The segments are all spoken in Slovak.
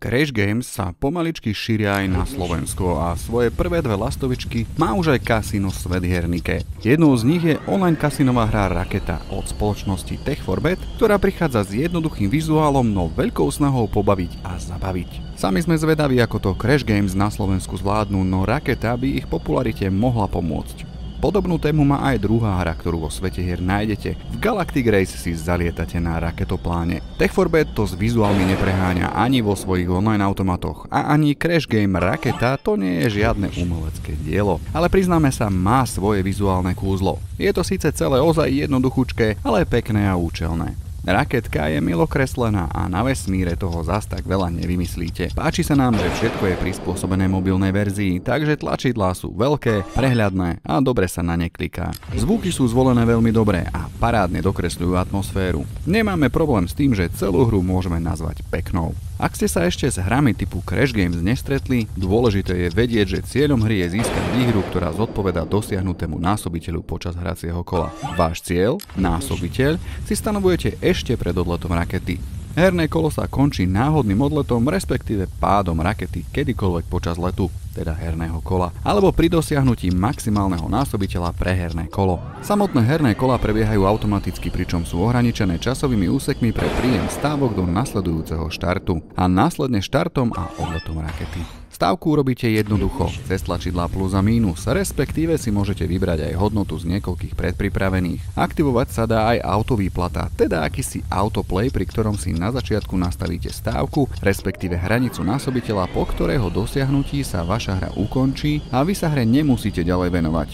Crash Games sa pomaličky šíria aj na Slovensko a svoje prvé dve lastovičky má už aj kasíno Svet hier Nike. Jednou z nich je online kasínová hra Raketa od spoločnosti Tech4Bet, ktorá prichádza s jednoduchým vizuálom, no veľkou snahou pobaviť a zabaviť. Sami sme zvedaví, ako to Crash Games na Slovensku zvládnu, no Raketa by ich popularite mohla pomôcť. Podobnú tému má aj druhá hra, ktorú vo svete hier nájdete. V Galactic Race si zalietate na raketopláne. Tech4Bet to s vizuálmi nepreháňa ani vo svojich online automatoch a ani Crash Game Raketa to nie je žiadne umelecké dielo. Ale priznáme sa, má svoje vizuálne kúzlo. Je to síce celé ozaj jednoduchúčké, ale pekné a účelné. Raketka je milo kreslená a na vesmíre toho zas tak veľa nevymyslíte. Páči sa nám, že všetko je prispôsobené mobilnej verzii, takže tlačidlá sú veľké, prehľadné a dobre sa na ne kliká. Zvuky sú zvolené veľmi dobre a parádne dokresľujú atmosféru. Nemáme problém s tým, že celú hru môžeme nazvať peknou. Ak ste sa ešte s hrami typu Crash Games nestretli, dôležité je vedieť, že cieľom hry je získať výhru, ktorá zodpovedá dosiahnutému násobiteľu počas hracieho kola. Váš cieľ, násobiteľ, si stanovujete ešte pred odletom rakety. Herné kolo sa končí náhodným odletom, respektíve pádom rakety kedykoľvek počas letu, teda herného kola, alebo pri dosiahnutí maximálneho násobiteľa pre herné kolo. Samotné herné kola prebiehajú automaticky, pričom sú ohraničené časovými úsekmi pre príjem stávok do nasledujúceho štartu a následne štartom a odletom rakety. Stávku urobíte jednoducho, cez tlačidlá plus a mínus, respektíve si môžete vybrať aj hodnotu z niekoľkých predpripravených. Aktivovať sa dá aj autovýplata, teda akýsi autoplay, pri ktorom si na začiatku nastavíte stávku, respektíve hranicu násobiteľa, po ktorého dosiahnutí sa vaša hra ukončí a vy sa hre nemusíte ďalej venovať.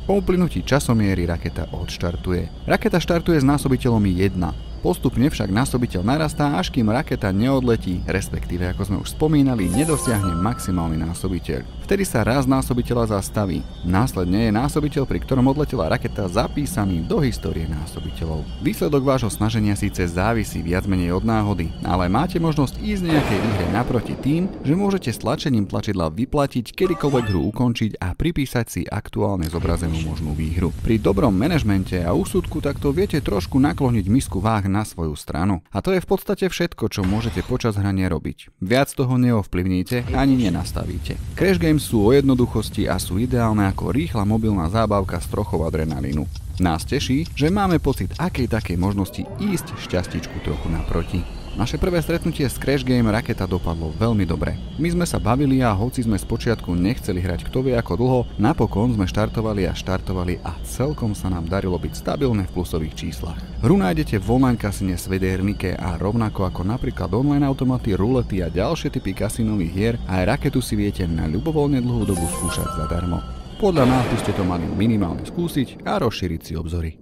Po uplynutí časomiery raketa odštartuje. Raketa štartuje s násobiteľom 1. Postupne však násobiteľ narastá, až kým raketa neodletí, respektíve, ako sme už spomínali, nedosiahne maximálny násobiteľ. Vtedy sa rast násobiteľa zastaví. Následne je násobiteľ, pri ktorom odletela raketa, zapísaný do histórie násobiteľov. Výsledok vášho snaženia síce závisí viac menej od náhody, ale máte možnosť ísť nejakej výhre naproti tým, že môžete s tlačením tlačidla vyplatiť, kedykoľvek hru ukončiť a pripísať si aktuálne zobrazenú možnú výhru. Pri dobrom manažmente a úsudku takto viete trošku nakloniť misku váh na svoju stranu. A to je v podstate všetko, čo môžete počas hrania robiť. Viac toho neovplyvníte ani nenastavíte. Crash Games sú o jednoduchosti a sú ideálne ako rýchla mobilná zábavka s trochou adrenalínu. Nás teší, že máme pocit akej takej možnosti ísť šťastíčku trochu naproti. Naše prvé stretnutie s Crash Game Raketa dopadlo veľmi dobre. My sme sa bavili a hoci sme spočiatku nechceli hrať kto vie ako dlho, napokon sme štartovali a celkom sa nám darilo byť stabilné v plusových číslach. Hru nájdete v online kasíne Svet hier Nike a rovnako ako napríklad online automaty, rulety a ďalšie typy kasínových hier, aj Raketu si viete na ľubovoľne dlhú dobu skúšať zadarmo. Podľa nás by ste to mali minimálne skúsiť a rozšíriť si obzory.